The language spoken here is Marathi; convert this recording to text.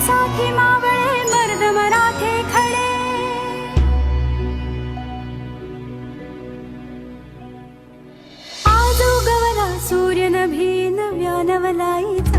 साथी मावळे मर्द मराठे खडे। आज उगवला सूर्य नभी नव्या नवलाईचा,